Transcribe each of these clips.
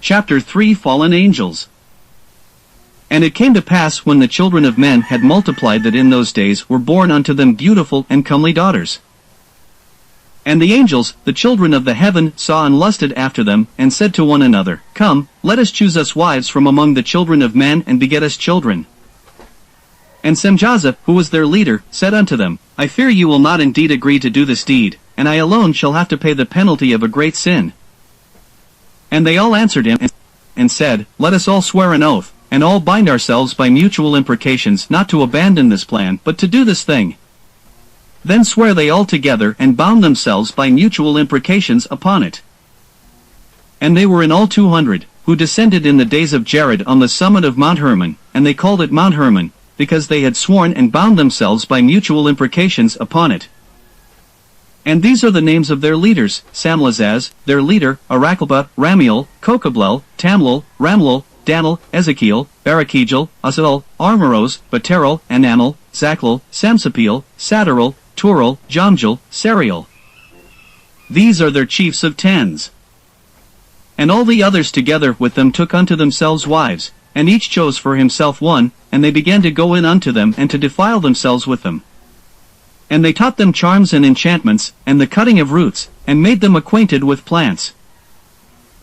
Chapter 3 Fallen Angels. And it came to pass when the children of men had multiplied that in those days were born unto them beautiful and comely daughters. And the angels, the children of the heaven, saw and lusted after them, and said to one another, Come, let us choose us wives from among the children of men, and beget us children. And Semjaza, who was their leader, said unto them, I fear you will not indeed agree to do this deed, and I alone shall have to pay the penalty of a great sin. And they all answered him, and said, Let us all swear an oath, and all bind ourselves by mutual imprecations not to abandon this plan, but to do this thing. Then sware they all together, and bound themselves by mutual imprecations upon it. And they were in all 200, who descended in the days of Jared on the summit of Mount Hermon, and they called it Mount Hermon, because they had sworn and bound themselves by mutual imprecations upon it. And these are the names of their leaders, Samlazaz, their leader, Arachelba, Ramiel, Kokablel, Tamlil, Ramlil, Danil, Ezekiel, Barakijel, Azal, Armoros, Baterel, Ananel, Zachlil, Samsapiel, Sadaril, Turil, Jamjil, Sariel. These are their chiefs of tens. And all the others together with them took unto themselves wives, and each chose for himself one, and they began to go in unto them and to defile themselves with them. And they taught them charms and enchantments, and the cutting of roots, and made them acquainted with plants.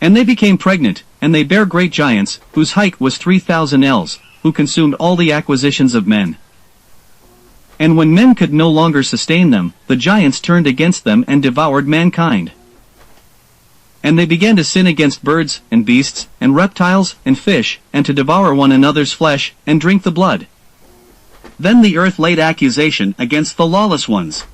And they became pregnant, and they bare great giants, whose height was 3,000 ells, who consumed all the acquisitions of men. And when men could no longer sustain them, the giants turned against them and devoured mankind. And they began to sin against birds, and beasts, and reptiles, and fish, and to devour one another's flesh, and drink the blood. Then the earth laid accusation against the lawless ones.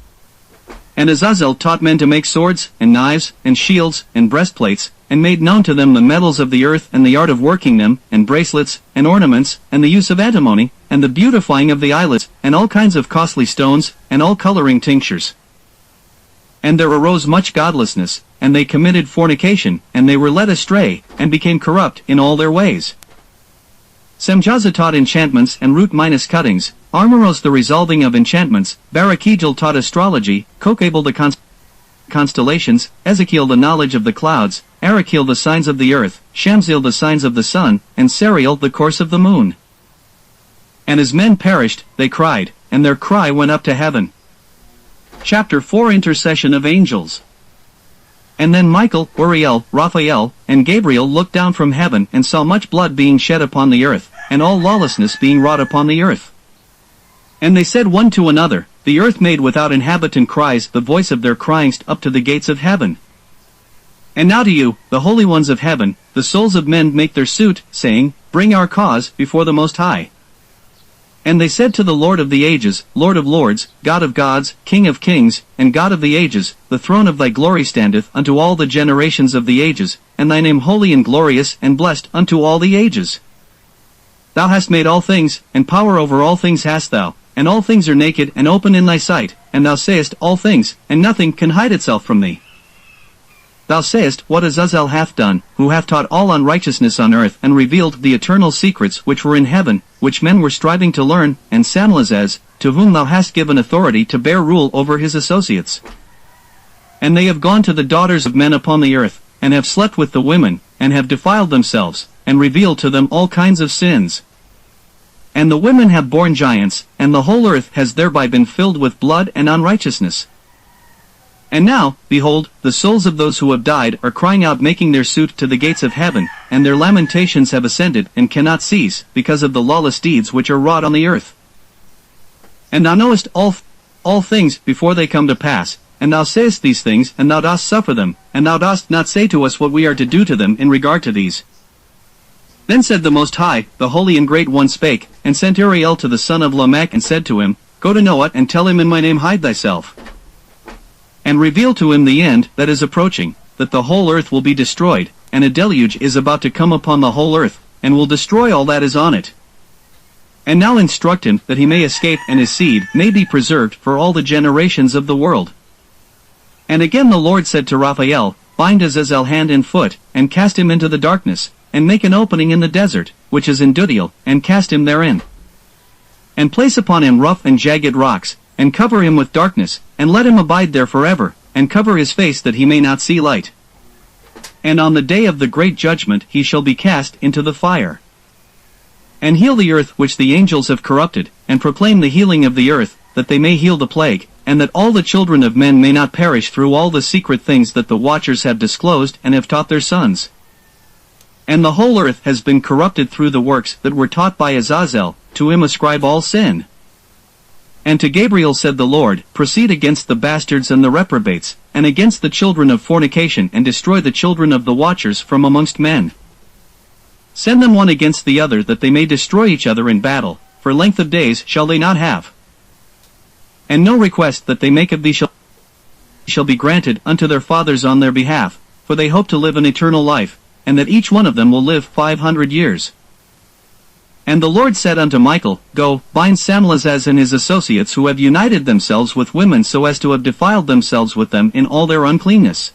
And Azazel taught men to make swords, and knives, and shields, and breastplates, and made known to them the metals of the earth, and the art of working them, and bracelets, and ornaments, and the use of antimony, and the beautifying of the eyelids, and all kinds of costly stones, and all coloring tinctures. And there arose much godlessness, and they committed fornication, and they were led astray, and became corrupt in all their ways. Semjaza taught enchantments and root minus cuttings, Armoros the resolving of enchantments, Barakijel taught astrology, Kokabel the constellations, Ezekiel the knowledge of the clouds, Arakiel the signs of the earth, Shamzil the signs of the sun, and Sariel the course of the moon. And as men perished, they cried, and their cry went up to heaven. Chapter 4 Intercession of Angels. And then Michael, Uriel, Raphael, and Gabriel looked down from heaven and saw much blood being shed upon the earth, and all lawlessness being wrought upon the earth. And they said one to another, The earth made without inhabitant cries the voice of their cryings up to the gates of heaven. And now to you, the holy ones of heaven, the souls of men make their suit, saying, Bring our cause before the Most High. And they said to the Lord of the ages, Lord of lords, God of gods, King of kings, and God of the ages, the throne of thy glory standeth unto all the generations of the ages, and thy name holy and glorious and blessed unto all the ages. Thou hast made all things, and power over all things hast thou, and all things are naked and open in thy sight, and thou sayest all things, and nothing can hide itself from thee. Thou sayest, What Azazel hath done, who hath taught all unrighteousness on earth, and revealed the eternal secrets which were in heaven, which men were striving to learn, and Samlazaz, to whom thou hast given authority to bear rule over his associates. And they have gone to the daughters of men upon the earth, and have slept with the women, and have defiled themselves, and revealed to them all kinds of sins. And the women have borne giants, and the whole earth has thereby been filled with blood and unrighteousness. And now, behold, the souls of those who have died are crying out, making their suit to the gates of heaven, and their lamentations have ascended and cannot cease, because of the lawless deeds which are wrought on the earth. And thou knowest all things before they come to pass, and thou sayest these things, and thou dost suffer them, and thou dost not say to us what we are to do to them in regard to these. Then said the Most High, the Holy and Great One spake, and sent Uriel to the son of Lamech, and said to him, Go to Noah, and tell him in my name hide thyself. And reveal to him the end that is approaching, that the whole earth will be destroyed, and a deluge is about to come upon the whole earth, and will destroy all that is on it. And now instruct him that he may escape, and his seed may be preserved for all the generations of the world. And again the Lord said to Raphael, Bind Azazel hand and foot, and cast him into the darkness, and make an opening in the desert, which is in Dudiel, and cast him therein. And place upon him rough and jagged rocks, and cover him with darkness, and let him abide there forever, and cover his face that he may not see light. And on the day of the great judgment he shall be cast into the fire. And heal the earth which the angels have corrupted, and proclaim the healing of the earth, that they may heal the plague, and that all the children of men may not perish through all the secret things that the watchers have disclosed and have taught their sons. And the whole earth has been corrupted through the works that were taught by Azazel, to him ascribe all sin. And to Gabriel said the Lord, proceed against the bastards and the reprobates, and against the children of fornication, and destroy the children of the watchers from amongst men. Send them one against the other, that they may destroy each other in battle, for length of days shall they not have. And no request that they make of thee shall be granted unto their fathers on their behalf, for they hope to live an eternal life, and that each one of them will live 500 years. And the Lord said unto Michael, Go, bind Samlazaz and his associates who have united themselves with women so as to have defiled themselves with them in all their uncleanness.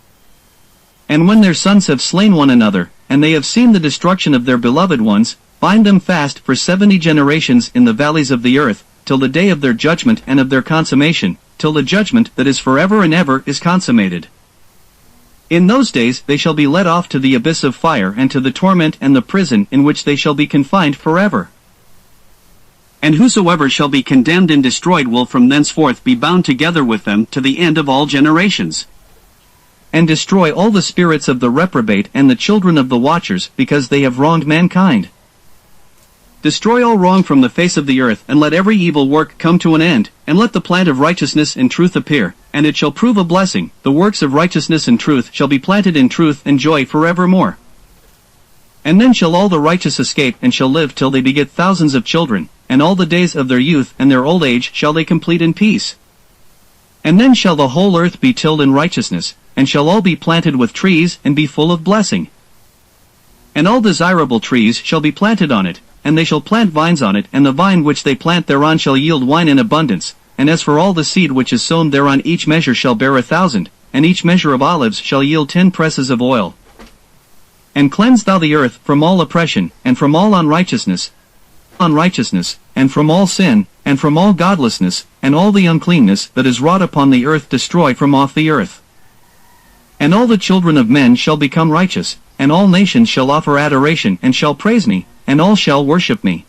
And when their sons have slain one another, and they have seen the destruction of their beloved ones, bind them fast for 70 generations in the valleys of the earth, till the day of their judgment and of their consummation, till the judgment that is forever and ever is consummated. In those days they shall be led off to the abyss of fire and to the torment and the prison in which they shall be confined forever. And whosoever shall be condemned and destroyed will from thenceforth be bound together with them to the end of all generations. And destroy all the spirits of the reprobate and the children of the watchers, because they have wronged mankind. Destroy all wrong from the face of the earth, and let every evil work come to an end, and let the plant of righteousness and truth appear, and it shall prove a blessing. The works of righteousness and truth shall be planted in truth and joy forevermore. And then shall all the righteous escape, and shall live till they beget thousands of children, and all the days of their youth and their old age shall they complete in peace. And then shall the whole earth be tilled in righteousness, and shall all be planted with trees, and be full of blessing. And all desirable trees shall be planted on it, and they shall plant vines on it, and the vine which they plant thereon shall yield wine in abundance. And as for all the seed which is sown thereon, each measure shall bear 1,000, and each measure of olives shall yield 10 presses of oil. And cleanse thou the earth from all oppression, and from all unrighteousness, and from all sin, and from all godlessness, and all the uncleanness that is wrought upon the earth destroy from off the earth. And all the children of men shall become righteous, and all nations shall offer adoration, and shall praise me, and all shall worship me.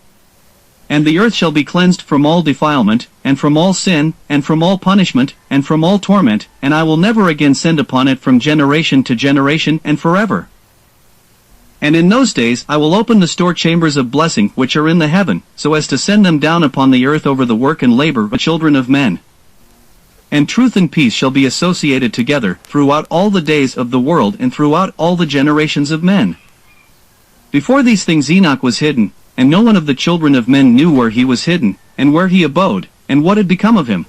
And the earth shall be cleansed from all defilement, and from all sin, and from all punishment, and from all torment, and I will never again send upon it from generation to generation and forever. And in those days I will open the store chambers of blessing which are in the heaven, so as to send them down upon the earth over the work and labor of the children of men. And truth and peace shall be associated together throughout all the days of the world and throughout all the generations of men. Before these things Enoch was hidden, and no one of the children of men knew where he was hidden, and where he abode, and what had become of him.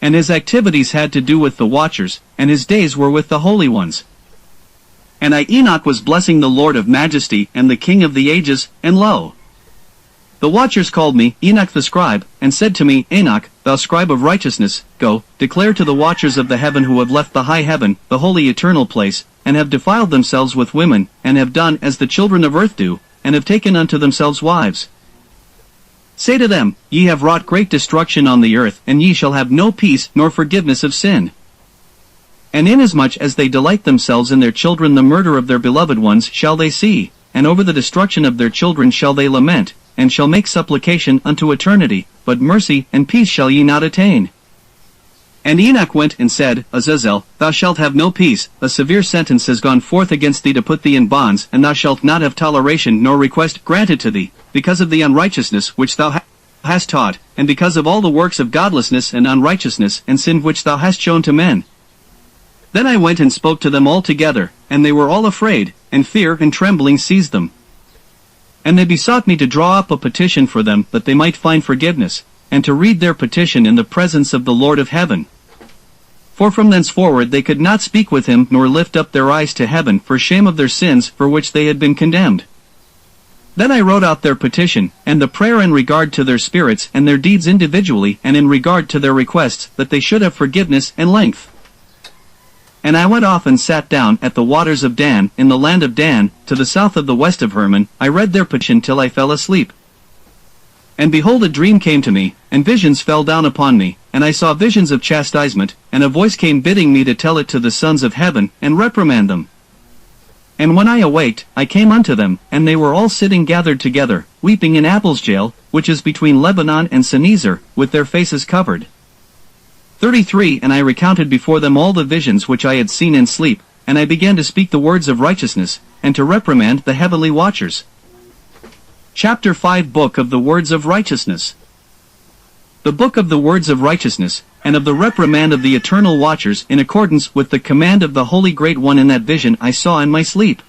And his activities had to do with the watchers, and his days were with the holy ones. And I Enoch was blessing the Lord of majesty and the King of the ages, and lo! The watchers called me, Enoch the scribe, and said to me, Enoch, thou scribe of righteousness, go, declare to the watchers of the heaven who have left the high heaven, the holy eternal place, and have defiled themselves with women, and have done as the children of earth do, and have taken unto themselves wives. Say to them, Ye have wrought great destruction on the earth, and ye shall have no peace nor forgiveness of sin. And inasmuch as they delight themselves in their children, the murder of their beloved ones shall they see, and over the destruction of their children shall they lament, and shall make supplication unto eternity, but mercy and peace shall ye not attain. And Enoch went and said, Azazel, thou shalt have no peace, a severe sentence has gone forth against thee to put thee in bonds, and thou shalt not have toleration nor request granted to thee, because of the unrighteousness which thou hast taught, and because of all the works of godlessness and unrighteousness and sin which thou hast shown to men. Then I went and spoke to them all together, and they were all afraid, and fear and trembling seized them. And they besought me to draw up a petition for them, that they might find forgiveness, and to read their petition in the presence of the Lord of heaven. For from thenceforward they could not speak with him nor lift up their eyes to heaven for shame of their sins for which they had been condemned. Then I wrote out their petition, and the prayer in regard to their spirits and their deeds individually, and in regard to their requests, that they should have forgiveness and length. And I went off and sat down at the waters of Dan, in the land of Dan, to the south of the west of Hermon. I read their petition till I fell asleep. And behold, a dream came to me, and visions fell down upon me, and I saw visions of chastisement, and a voice came bidding me to tell it to the sons of heaven, and reprimand them. And when I awaked, I came unto them, and they were all sitting gathered together, weeping in Abel's jail, which is between Lebanon and Senezer, with their faces covered. 33 And I recounted before them all the visions which I had seen in sleep, and I began to speak the words of righteousness, and to reprimand the heavenly watchers. Chapter 5 Book of the Words of Righteousness. The Book of the Words of Righteousness, and of the reprimand of the eternal watchers in accordance with the command of the Holy Great One in that vision I saw in my sleep.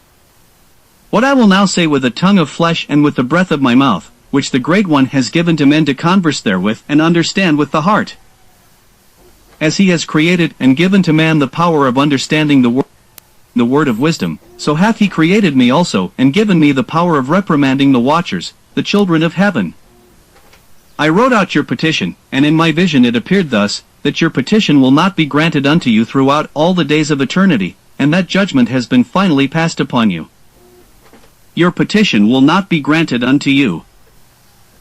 What I will now say with a tongue of flesh and with the breath of my mouth, which the Great One has given to men to converse therewith and understand with the heart. As he has created and given to man the power of understanding the word of wisdom, so hath he created me also and given me the power of reprimanding the watchers, the children of heaven. I wrote out your petition, and in my vision it appeared thus, that your petition will not be granted unto you throughout all the days of eternity, and that judgment has been finally passed upon you. Your petition will not be granted unto you.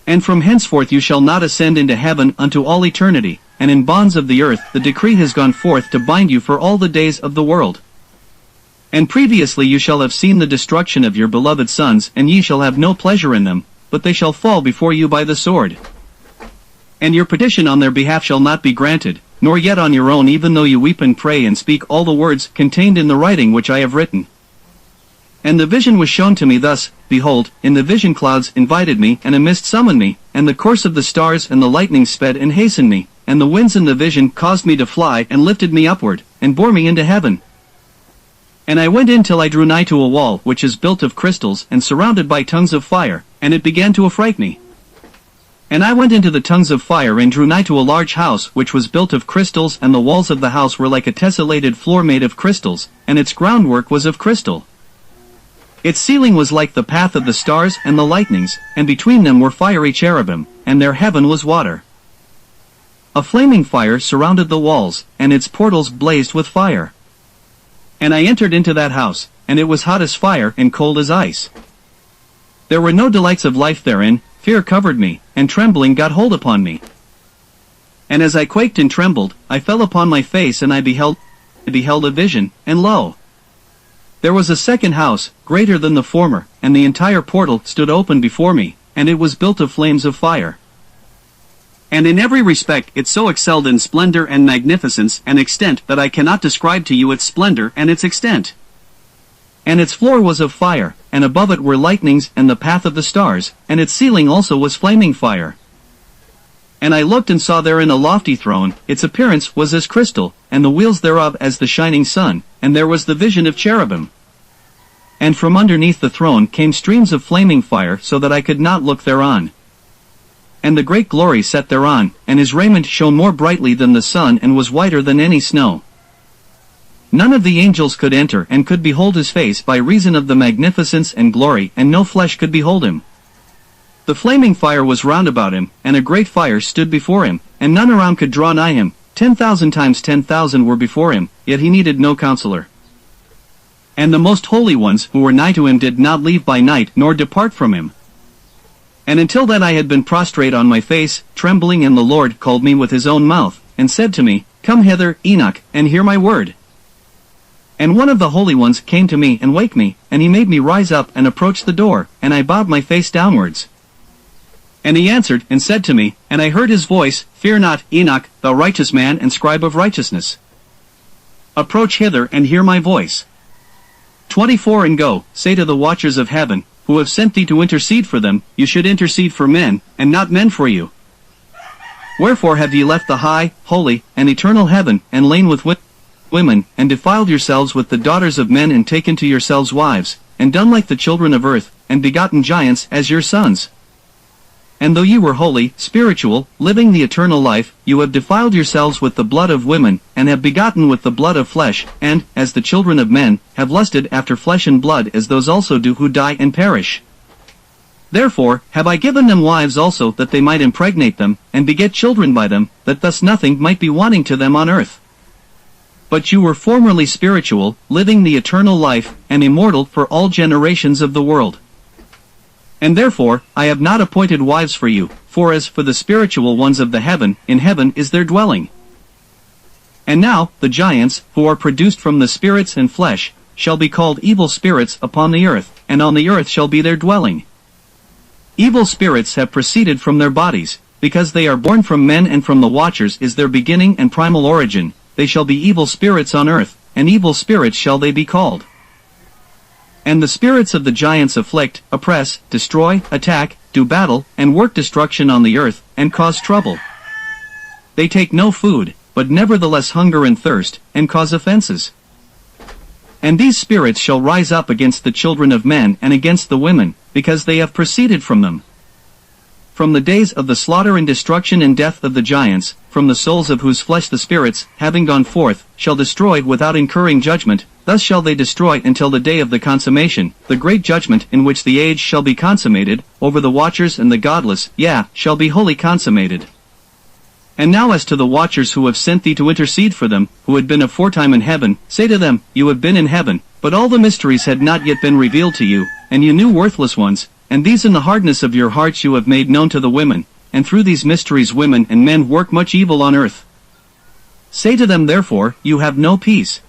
And from henceforth you shall not ascend into heaven unto all eternity, and in bonds of the earth the decree has gone forth to bind you for all the days of the world. And previously you shall have seen the destruction of your beloved sons, and ye shall have no pleasure in them, but they shall fall before you by the sword. And your petition on their behalf shall not be granted, nor yet on your own, even though you weep and pray and speak all the words contained in the writing which I have written. And the vision was shown to me thus, behold, in the vision clouds invited me, and a mist summoned me, and the course of the stars and the lightning sped and hastened me, and the winds in the vision caused me to fly and lifted me upward, and bore me into heaven. And I went in till I drew nigh to a wall which is built of crystals and surrounded by tongues of fire, and it began to affright me. And I went into the tongues of fire and drew nigh to a large house which was built of crystals, and the walls of the house were like a tessellated floor made of crystals, and its groundwork was of crystal. Its ceiling was like the path of the stars and the lightnings, and between them were fiery cherubim, and their heaven was water. A flaming fire surrounded the walls, and its portals blazed with fire. And I entered into that house, and it was hot as fire and cold as ice. There were no delights of life therein, fear covered me, and trembling got hold upon me. And as I quaked and trembled, I fell upon my face, and I beheld a vision, and lo! There was a second house, greater than the former, and the entire portal stood open before me, and it was built of flames of fire. And in every respect it so excelled in splendor and magnificence and extent that I cannot describe to you its splendor and its extent. And its floor was of fire, and above it were lightnings and the path of the stars, and its ceiling also was flaming fire. And I looked and saw therein a lofty throne, its appearance was as crystal, and the wheels thereof as the shining sun, and there was the vision of cherubim. And from underneath the throne came streams of flaming fire, so that I could not look thereon. And the great glory set thereon, and his raiment shone more brightly than the sun and was whiter than any snow. None of the angels could enter and could behold his face by reason of the magnificence and glory, and no flesh could behold him. The flaming fire was round about him, and a great fire stood before him, and none around could draw nigh him. 10,000 times 10,000 were before him, yet he needed no counselor. And the most holy ones who were nigh to him did not leave by night nor depart from him. And until then I had been prostrate on my face, trembling, and the Lord called me with his own mouth, and said to me, Come hither, Enoch, and hear my word. And one of the holy ones came to me and waked me, and he made me rise up and approach the door, and I bowed my face downwards. And he answered and said to me, and I heard his voice, Fear not, Enoch, thou righteous man and scribe of righteousness. Approach hither and hear my voice. 24 And go, say to the watchers of heaven, who have sent thee to intercede for them, you should intercede for men, and not men for you. Wherefore have ye left the high, holy, and eternal heaven, and lain with women, and defiled yourselves with the daughters of men, and taken to yourselves wives, and done like the children of earth, and begotten giants as your sons? And though ye were holy, spiritual, living the eternal life, you have defiled yourselves with the blood of women, and have begotten with the blood of flesh, and, as the children of men, have lusted after flesh and blood, as those also do who die and perish. Therefore have I given them wives also, that they might impregnate them, and beget children by them, that thus nothing might be wanting to them on earth. But you were formerly spiritual, living the eternal life, and immortal for all generations of the world. And therefore I have not appointed wives for you, for as for the spiritual ones of the heaven, in heaven is their dwelling. And now, the giants, who are produced from the spirits and flesh, shall be called evil spirits upon the earth, and on the earth shall be their dwelling. Evil spirits have proceeded from their bodies, because they are born from men, and from the watchers is their beginning and primal origin. They shall be evil spirits on earth, and evil spirits shall they be called. And the spirits of the giants afflict, oppress, destroy, attack, do battle, and work destruction on the earth, and cause trouble. They take no food, but nevertheless hunger and thirst, and cause offenses. And these spirits shall rise up against the children of men and against the women, because they have proceeded from them. From the days of the slaughter and destruction and death of the giants, from the souls of whose flesh the spirits, having gone forth, shall destroy without incurring judgment, thus shall they destroy until the day of the consummation, the great judgment in which the age shall be consummated, over the watchers and the godless, shall be wholly consummated. And now as to the watchers who have sent thee to intercede for them, who had been aforetime in heaven, say to them, you have been in heaven, but all the mysteries had not yet been revealed to you, and you knew worthless ones, and these in the hardness of your hearts you have made known to the women, and through these mysteries women and men work much evil on earth. Say to them therefore, you have no peace.